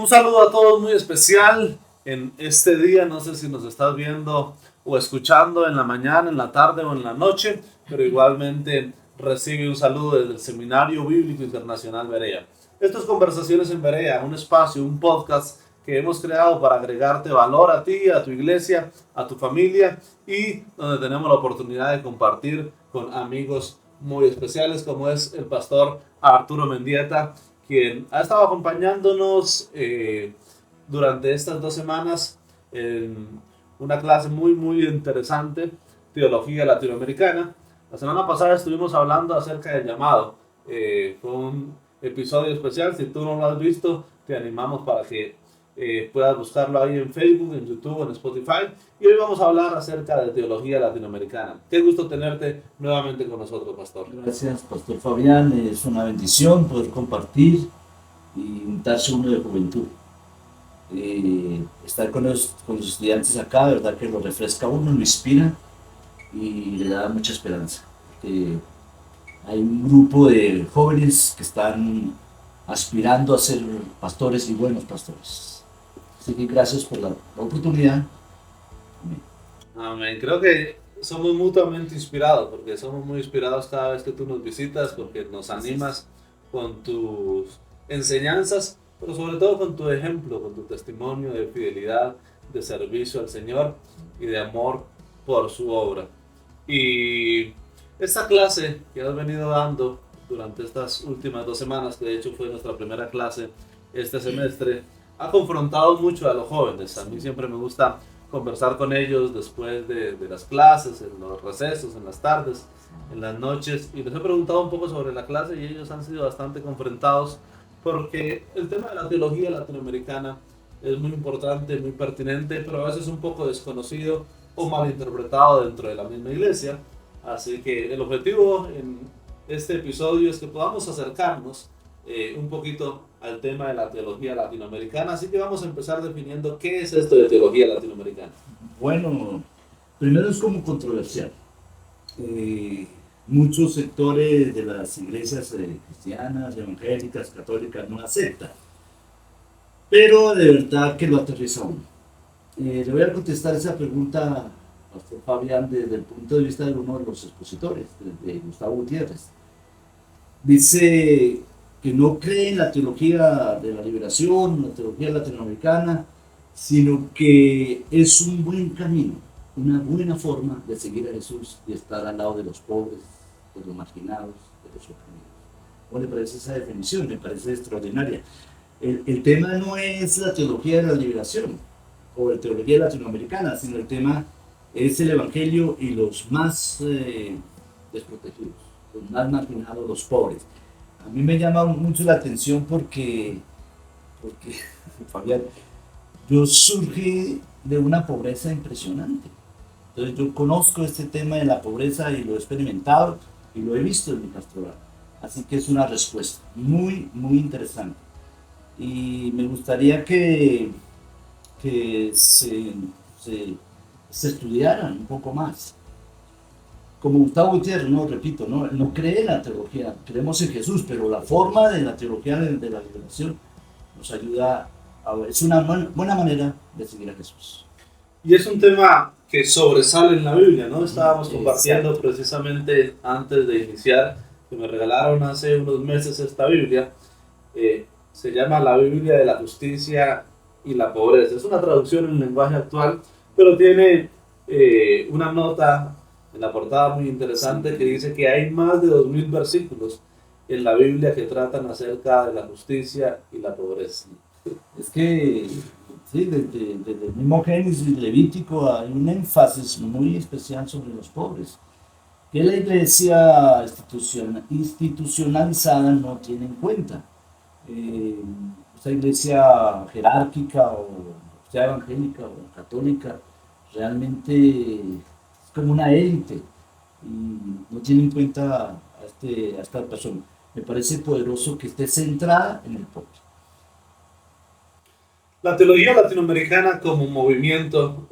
Un saludo a todos muy especial en este día. No sé si nos estás viendo o escuchando en la mañana, en la tarde o en la noche, pero igualmente recibe un saludo desde el Seminario Bíblico Internacional Berea. Esto es Conversaciones en Berea, un espacio, un podcast que hemos creado para agregarte valor a ti, a tu iglesia, a tu familia y donde tenemos la oportunidad de compartir con amigos muy especiales como es el pastor Arturo Mendieta, quien ha estado acompañándonos durante estas 2 semanas en una clase muy interesante, Teología Latinoamericana. La semana pasada estuvimos hablando acerca del llamado. Fue un episodio especial. Si tú no lo has visto, te animamos para que puedas buscarlo ahí en Facebook, en YouTube, en Spotify. Y hoy vamos a hablar acerca de teología latinoamericana. Qué gusto tenerte nuevamente con nosotros, pastor. Gracias, Pastor Fabián. Es una bendición poder compartir y untarse uno de juventud. Estar con los estudiantes acá, de verdad que lo refresca a uno, lo inspira y le da mucha esperanza. Hay un grupo de jóvenes que están aspirando a ser pastores y buenos pastores. Así que gracias por la oportunidad. Amén. Amén. Creo que somos mutuamente inspirados, porque somos muy inspirados cada vez que tú nos visitas, porque nos animas con tus enseñanzas, pero sobre todo con tu ejemplo, con tu testimonio de fidelidad, de servicio al Señor y de amor por su obra. Y esta clase que has venido dando durante estas últimas 2 semanas, que de hecho fue nuestra primera clase este semestre, ha confrontado mucho a los jóvenes. A mí siempre me gusta conversar con ellos después de las clases, en los recesos, en las tardes, en las noches, y les he preguntado un poco sobre la clase y ellos han sido bastante confrontados porque el tema de la teología latinoamericana es muy importante, muy pertinente, pero a veces un poco desconocido o malinterpretado dentro de la misma iglesia. Así que el objetivo en este episodio es que podamos acercarnos un poquito al tema de la teología latinoamericana. Así que vamos a empezar definiendo qué es esto de teología latinoamericana. Bueno, primero es como controversial. Muchos sectores de las iglesias cristianas, evangélicas, católicas no aceptan, pero de verdad que lo aterriza uno. Le voy a contestar esa pregunta, Pastor Fabián, desde el punto de vista de uno de los expositores, de Gustavo Gutiérrez. Dice que no cree en la teología de la liberación, la teología latinoamericana, sino que es un buen camino, una buena forma de seguir a Jesús y estar al lado de los pobres, de los marginados, de los oprimidos. ¿Cómo le parece esa definición? Me parece extraordinaria. El tema no es la teología de la liberación o la teología latinoamericana, sino el tema es el evangelio y los más desprotegidos, los más marginados, los pobres. A mí me llama mucho la atención porque Fabián, yo surgí de una pobreza impresionante. Entonces yo conozco este tema de la pobreza y lo he experimentado y lo he visto en mi pastoral. Así que es una respuesta muy interesante. Y me gustaría que se estudiaran un poco más. Como Gustavo Gutiérrez, no, repito, no cree en la teología, creemos en Jesús, pero la forma de la teología de la liberación nos ayuda, es una buena manera de seguir a Jesús. Y es un tema que sobresale en la Biblia, ¿no? Estábamos compartiendo precisamente antes de iniciar, que me regalaron hace unos meses esta Biblia. Se llama la Biblia de la Justicia y la Pobreza. Es una traducción en lenguaje actual, pero tiene una nota en la portada muy interesante que dice que hay más de 2000 versículos en la Biblia que tratan acerca de la justicia y la pobreza. Es que sí, desde el mismo Génesis Levítico hay un énfasis muy especial sobre los pobres, que la iglesia institucionalizada no tiene en cuenta. Esta iglesia jerárquica o sea evangélica o católica realmente es como una élite y no tiene en cuenta a esta persona. Me parece poderoso que esté centrada en el pobre. La teología latinoamericana como movimiento,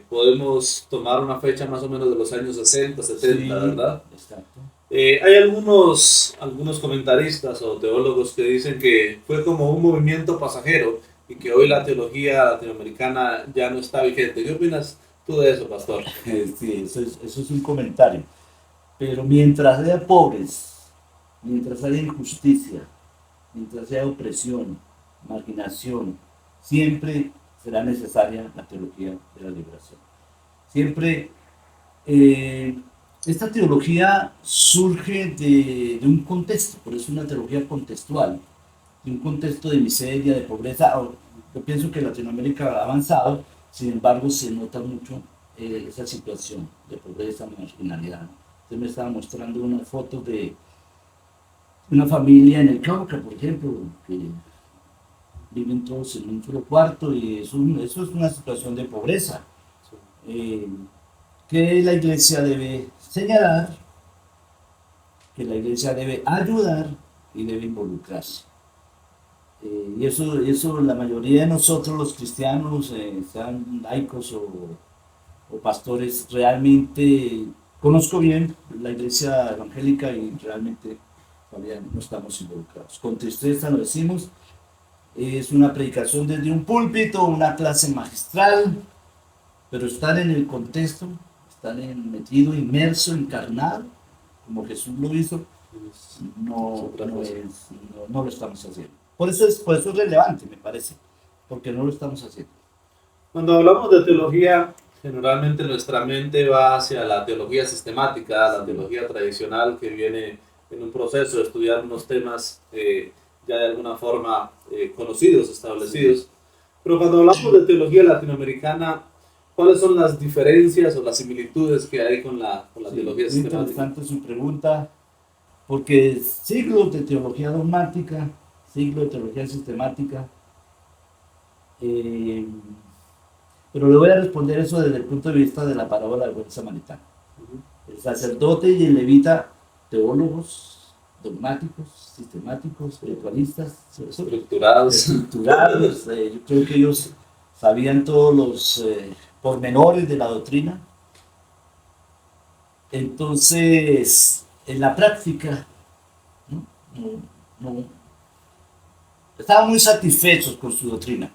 podemos tomar una fecha más o menos de los años 60, 70, sí, ¿verdad? Exacto. Hay algunos comentaristas o teólogos que dicen que fue como un movimiento pasajero y que hoy la teología latinoamericana ya no está vigente. ¿Qué opinas tú de eso, pastor? Sí, eso es un comentario. Pero mientras haya pobres, mientras haya injusticia, mientras haya opresión, marginación, siempre será necesaria la teología de la liberación. Siempre esta teología surge de un contexto, por eso es una teología contextual, de un contexto de miseria, de pobreza. Yo pienso que Latinoamérica ha avanzado, sin embargo se nota mucho esa situación de pobreza, marginalidad. Usted me estaba mostrando unas fotos de una familia en el Cauca, por ejemplo, que viven todos en un solo cuarto y eso es una situación de pobreza. Eh, que la iglesia debe señalar, que la iglesia debe ayudar y debe involucrarse. Y eso la mayoría de nosotros los cristianos, sean laicos o pastores, realmente conozco bien la iglesia evangélica y realmente todavía no estamos involucrados. Con tristeza lo decimos, es una predicación desde un púlpito, una clase magistral, pero estar en el contexto, estar metido, inmerso, encarnado, como Jesús lo hizo, no lo estamos haciendo. Por eso es relevante, me parece, porque no lo estamos haciendo. Cuando hablamos de teología, generalmente nuestra mente va hacia la teología sistemática, la teología tradicional que viene en un proceso de estudiar unos temas ya de alguna forma conocidos, establecidos. Pero cuando hablamos de teología latinoamericana, ¿cuáles son las diferencias o las similitudes que hay con la teología Es sistemática? interesante su pregunta, porque siglos de teología dogmática, siglos de teología sistemática, pero le voy a responder eso desde el punto de vista de la parábola del buen samaritano. El sacerdote y el levita, teólogos, dogmáticos, sistemáticos, ritualistas, estructurados. Yo creo que ellos sabían todos los pormenores de la doctrina. Entonces, en la práctica, ¿no? No, estaban muy satisfechos con su doctrina.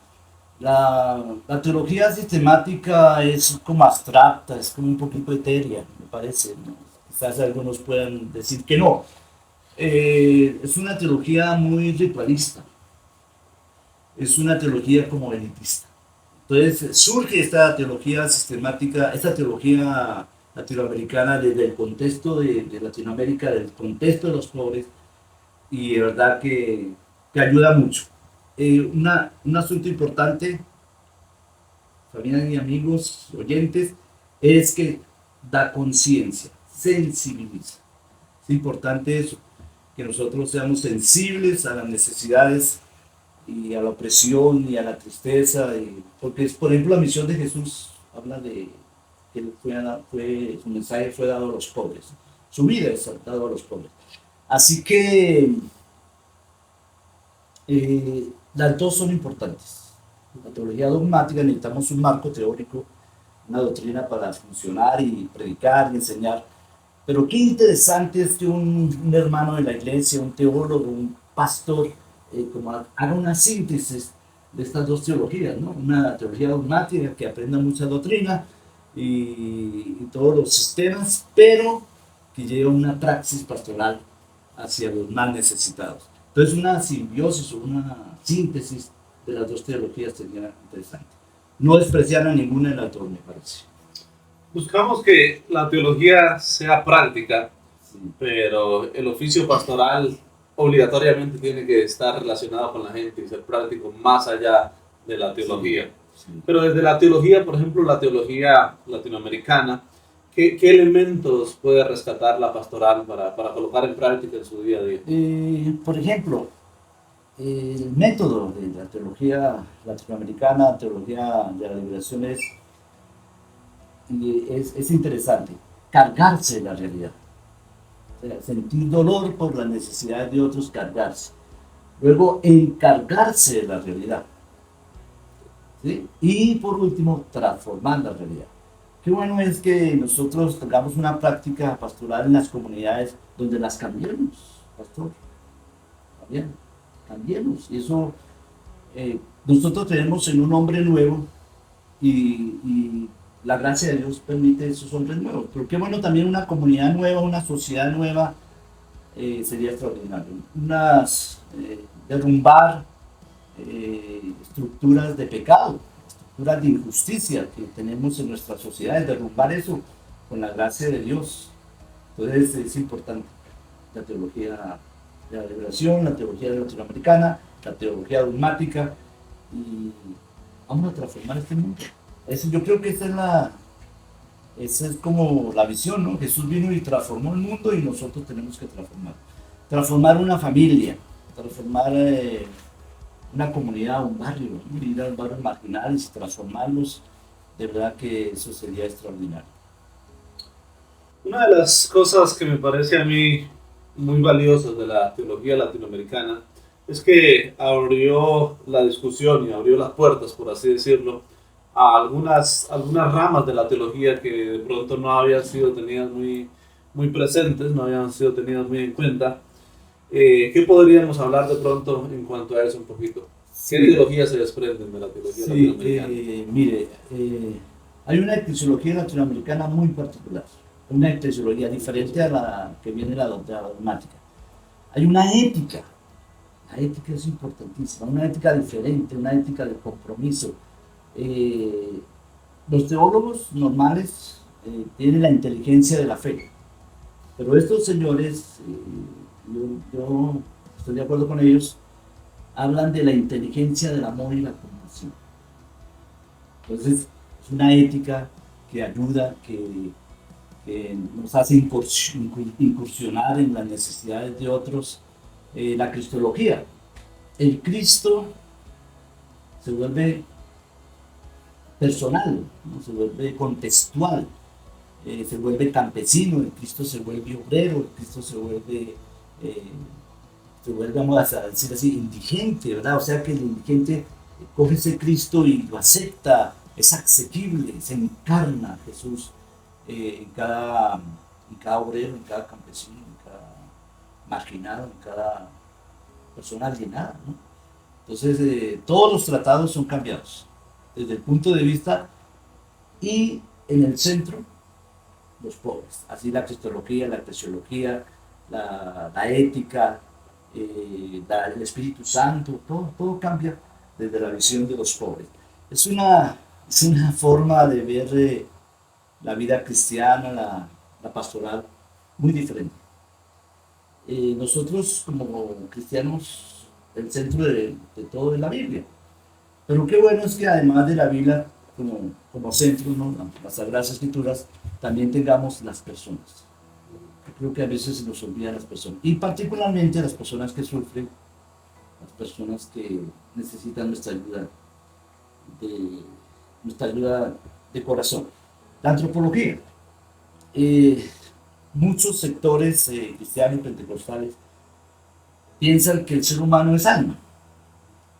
La teología sistemática es como abstracta, es como un poquito etérea, me parece, ¿no? Quizás algunos puedan decir que no. Es una teología muy ritualista, es una teología como elitista. Entonces surge esta teología sistemática, esta teología latinoamericana desde el contexto de Latinoamérica, del contexto de los pobres, y de verdad que ayuda mucho. Un asunto importante, familia y amigos, oyentes, es que da conciencia, sensibiliza. Es importante eso, que nosotros seamos sensibles a las necesidades y a la opresión y a la tristeza, porque es, por ejemplo, la misión de Jesús habla de que su mensaje fue dado a los pobres, su vida es dado a los pobres. Así que las dos son importantes. La teología dogmática, necesitamos un marco teórico, una doctrina para funcionar y predicar y enseñar. Pero qué interesante es que un hermano de la iglesia, un teólogo, un pastor, haga una síntesis de estas dos teologías, ¿no? Una teología dogmática que aprenda mucha doctrina y todos los sistemas, pero que lleve una praxis pastoral hacia los más necesitados. Entonces una simbiosis o una síntesis de las dos teologías sería interesante. No despreciar a ninguna de las dos, me parece. Buscamos que la teología sea práctica, Sí. pero el oficio pastoral obligatoriamente tiene que estar relacionado con la gente y ser práctico más allá de la teología. Sí, sí. Pero desde la teología, por ejemplo, la teología latinoamericana, ¿qué elementos puede rescatar la pastoral para colocar en práctica en su día a día? Por ejemplo, el método de la teología latinoamericana, teología de la liberación, es interesante. Cargarse de la realidad. O sea, sentir dolor por las necesidades de otros, cargarse. Luego, encargarse de la realidad. ¿Sí? Y por último, transformar la realidad. Qué bueno es que nosotros tengamos una práctica pastoral en las comunidades donde las cambiemos, pastor. Cambiemos. Y eso Nosotros tenemos en un hombre nuevo y la gracia de Dios permite esos hombres nuevos. Pero qué bueno también una comunidad nueva, una sociedad nueva, sería extraordinario. Derrumbar estructuras de pecado, estructuras de injusticia que tenemos en nuestra sociedad, derrumbar eso con la gracia de Dios. Entonces es importante la teología de la liberación, la teología latinoamericana, la teología dogmática, y vamos a transformar este mundo. Yo creo que esa es como la visión, ¿no? Jesús vino y transformó el mundo y nosotros tenemos que transformar una familia, transformar una comunidad, un barrio, ¿no? Ir a los barrios marginales y transformarlos. De verdad que eso sería extraordinario. Una de las cosas que me parece a mí muy valiosas de la teología latinoamericana es que abrió la discusión y abrió las puertas, por así decirlo, a algunas ramas de la teología que de pronto no habían sido tenidas muy presentes, no habían sido tenidas muy en cuenta. ¿Qué podríamos hablar de pronto en cuanto a eso un poquito? ¿Qué Sí, teologías se desprenden de la teología sí, latinoamericana? mire, hay una eclesiología latinoamericana muy particular, una eclesiología diferente a la que viene de la dogmática. Hay una ética, la ética es importantísima, una ética diferente, una ética de compromiso. Eh, los teólogos normales tienen la inteligencia de la fe, pero estos señores, yo estoy de acuerdo con ellos, hablan de la inteligencia del amor y la compasión. Entonces, es una ética que ayuda, que nos hace incursionar en las necesidades de otros. La cristología. El Cristo se vuelve personal, ¿no? Se vuelve contextual, se vuelve campesino, el Cristo se vuelve obrero, el Cristo vamos a decir así, indigente, ¿verdad? O sea que el indigente coge ese Cristo y lo acepta, es asequible, se encarna Jesús en cada obrero, en cada campesino, en cada marginado, en cada persona alienada, ¿no? Entonces, todos los tratados son cambiados desde el punto de vista y en el centro los pobres. Así la cristología, la eclesiología, la ética, el Espíritu Santo, todo cambia desde la visión de los pobres. Es una forma de ver la vida cristiana, la pastoral, muy diferente. Nosotros como cristianos, el centro de todo es la Biblia. Pero qué bueno es que además de la Biblia como centro, ¿no? Las Sagradas Escrituras, también tengamos las personas. Yo creo que a veces se nos olvidan las personas, y particularmente las personas que sufren, las personas que necesitan de, nuestra ayuda de corazón. La antropología. Muchos sectores cristianos pentecostales piensan que el ser humano es alma,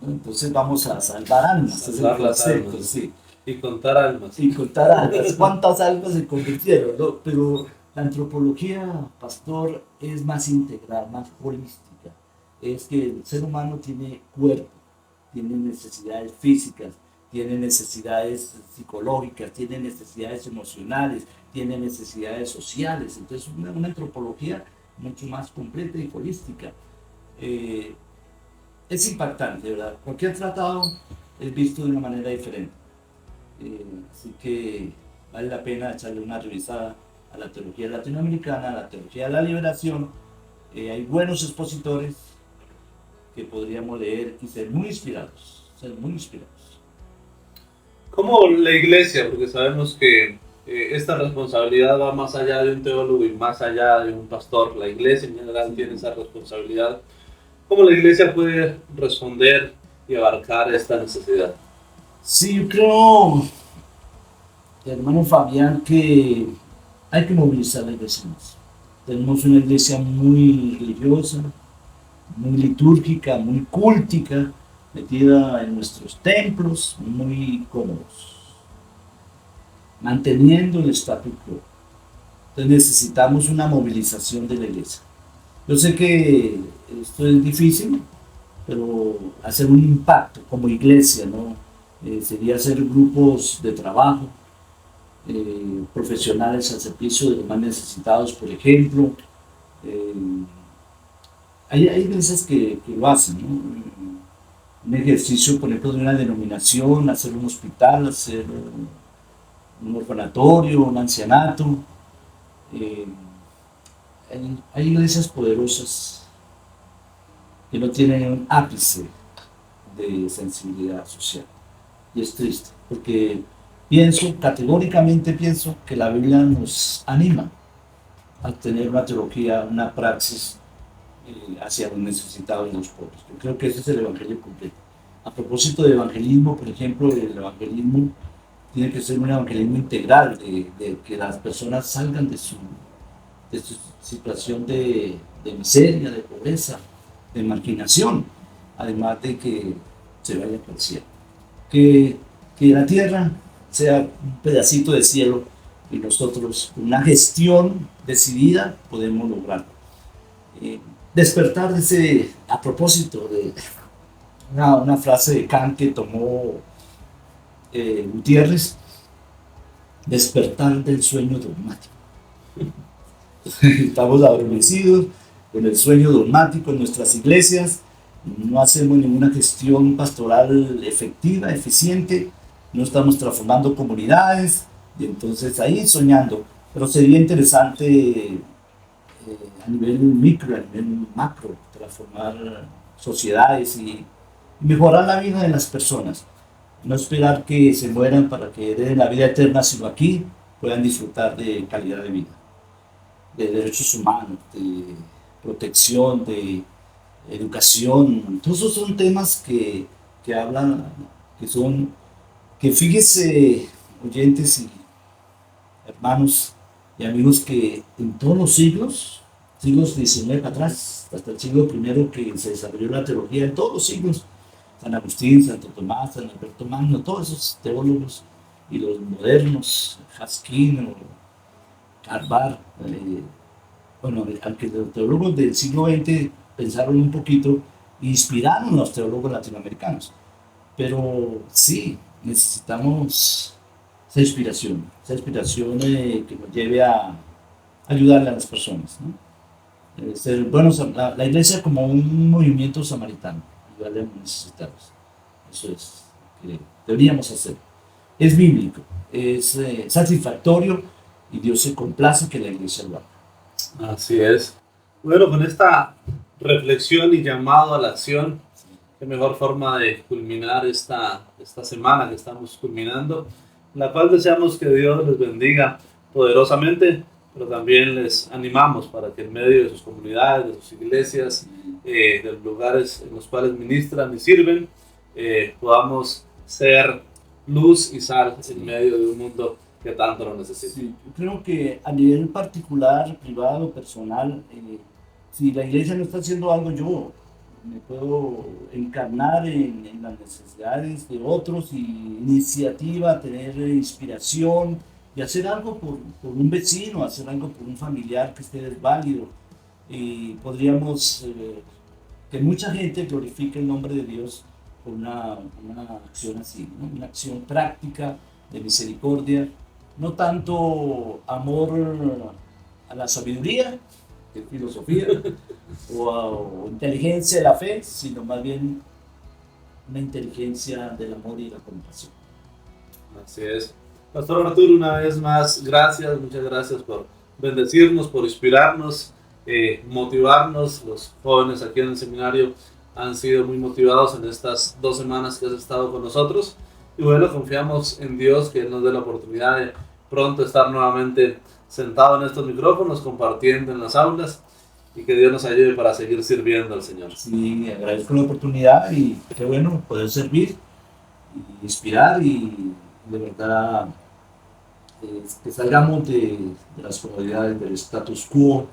¿no? Entonces vamos a salvar almas, Salvar las almas. sí. Y contar almas. Y contar almas, cuántas almas se convirtieron, ¿no? Pero la antropología, pastor, es más integral, más holística. Es que el ser humano tiene cuerpo, tiene necesidades físicas, tiene necesidades psicológicas, tiene necesidades emocionales, tiene necesidades sociales. Entonces, una antropología mucho más completa y holística. Eh, es impactante, ¿verdad? Cualquier tratado es visto de una manera diferente. Así que vale la pena echarle una revisada a la teología latinoamericana, a la teología de la liberación. Hay buenos expositores que podríamos leer y ser muy inspirados, Como la iglesia, porque sabemos que esta responsabilidad va más allá de un teólogo y más allá de un pastor. La iglesia en general tiene esa responsabilidad. ¿Cómo la iglesia puede responder y abarcar esta necesidad? Sí, yo creo, hermano Fabián, que hay que movilizar la iglesia más. Tenemos una iglesia muy religiosa, muy litúrgica, muy cúltica, metida en nuestros templos, muy cómodos, manteniendo el statu quo. Entonces necesitamos una movilización de la iglesia. Yo sé que esto es difícil, pero hacer un impacto como iglesia, ¿no? Sería hacer grupos de trabajo, profesionales al servicio de los más necesitados, por ejemplo. Eh, hay iglesias que lo hacen, ¿no? Un ejercicio, por ejemplo, de una denominación, hacer un hospital, hacer un orfanatorio, un ancianato. Eh, hay iglesias poderosas que no tienen un ápice de sensibilidad social. Y es triste, porque categóricamente pienso que la Biblia nos anima a tener una teología, una praxis hacia los necesitados y los pobres. Yo creo que ese es el evangelio completo. A propósito de evangelismo, por ejemplo, el evangelismo tiene que ser un evangelismo integral, de que las personas salgan de su situación de miseria, de pobreza, de marginación, además de que se vayan al cielo. Que la tierra sea un pedacito de cielo y nosotros, con una gestión decidida, podemos lograrlo. Despertar a propósito de una frase de Kant que tomó Gutiérrez, despertar del sueño dogmático. Estamos adormecidos con el sueño dogmático en nuestras iglesias, no hacemos ninguna gestión pastoral efectiva, eficiente, no estamos transformando comunidades, y entonces ahí soñando. Pero sería interesante a nivel micro, a nivel macro, transformar sociedades y mejorar la vida de las personas. No esperar que se mueran para que den la vida eterna, sino aquí puedan disfrutar de calidad de vida, de derechos humanos, de protección, de educación. Todos esos son temas que hablan, que fíjese, oyentes y hermanos y amigos, que en todos los siglos XIX atrás, hasta el siglo I que se desarrolló la teología, en todos los siglos, San Agustín, Santo Tomás, San Alberto Magno, todos esos teólogos y los modernos, Haskin, Carvar, bueno, aunque los teólogos del siglo XX pensaron un poquito, inspiraron a los teólogos latinoamericanos. Pero sí, necesitamos esa inspiración que nos lleve a ayudarle a las personas, ¿no? Ser buenos, la iglesia como un movimiento samaritano, ayudarle a los necesitados. Eso es lo que deberíamos hacer. Es bíblico, es satisfactorio y Dios se complace que la iglesia lo haga. Así es. Bueno, con esta reflexión y llamado a la acción, qué mejor forma de culminar esta semana que estamos culminando, la cual deseamos que Dios les bendiga poderosamente, pero también les animamos para que en medio de sus comunidades, de sus iglesias, de los lugares en los cuales ministran y sirven, podamos ser luz y sal en medio de un mundo que tanto lo necesita. Sí, yo creo que a nivel particular, privado, personal, si la iglesia no está haciendo algo, yo me puedo encarnar en las necesidades de otros y iniciativa, tener inspiración y hacer algo por un vecino, hacer algo por un familiar que esté desválido. Y podríamos que mucha gente glorifique el nombre de Dios con una acción así, ¿no? Una acción práctica de misericordia, no tanto amor a la sabiduría, de filosofía, o inteligencia de la fe, sino más bien una inteligencia del amor y la compasión. Así es. Pastor Arturo, una vez más, gracias, muchas gracias por bendecirnos, por inspirarnos, motivarnos. Los jóvenes aquí en el seminario han sido muy motivados en estas 2 semanas que has estado con nosotros. Y bueno, confiamos en Dios que Él nos dé la oportunidad de pronto estar nuevamente sentado en estos micrófonos, compartiendo en las aulas, y que Dios nos ayude para seguir sirviendo al Señor. Sí, agradezco la oportunidad y qué bueno poder servir, y inspirar y de verdad que salgamos de las comodidades del status quo,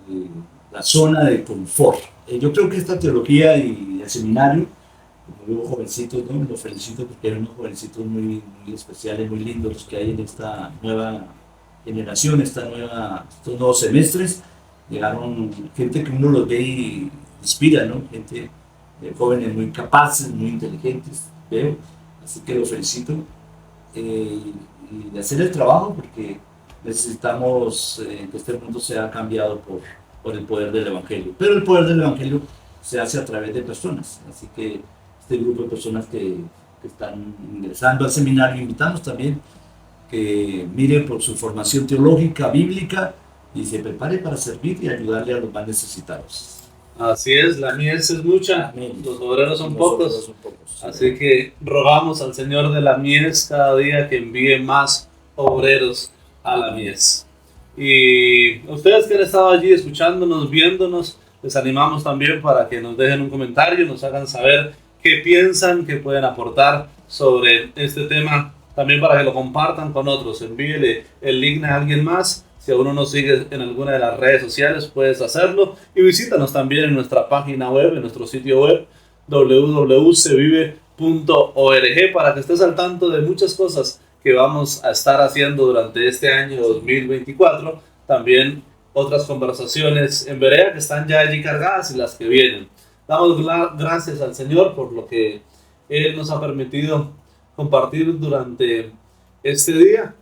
de la zona de confort. Yo creo que esta teología y el seminario, como veo jovencitos, ¿no? Los felicito porque eran unos jovencitos muy, muy especiales, muy lindos los que hay en esta nueva generación, estos nuevos semestres. Llegaron gente que uno los ve y inspira, ¿no? Gente jóvenes muy capaces, muy inteligentes, veo, así que los felicito y de hacer el trabajo porque necesitamos que este mundo sea cambiado por el poder del Evangelio, pero el poder del Evangelio se hace a través de personas, así que este grupo de personas que están ingresando al seminario, invitamos también que mire por su formación teológica, bíblica, y se prepare para servir y ayudarle a los más necesitados. Así es, la mies es mucha, Amén. los obreros son pocos, Sí. así que rogamos al Señor de la mies cada día que envíe más obreros a la mies. Y ustedes que han estado allí escuchándonos, viéndonos, les animamos también para que nos dejen un comentario, nos hagan saber qué piensan, qué pueden aportar sobre este tema, también para que lo compartan con otros. Envíele el link a alguien más. Si aún no nos sigues en alguna de las redes sociales, puedes hacerlo. Y visítanos también en nuestra página web, en nuestro sitio web, www.sevive.org, para que estés al tanto de muchas cosas que vamos a estar haciendo durante este año 2024. También otras conversaciones en Berea que están ya allí cargadas y las que vienen. Damos gracias al Señor por lo que Él nos ha permitido compartir durante este día.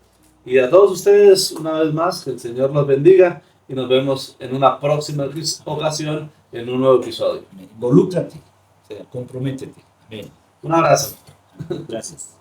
Y a todos ustedes, una vez más, que el Señor los bendiga y nos vemos en una próxima ocasión en un nuevo episodio. Involúcrate, comprométete. Amén. Un abrazo. Gracias.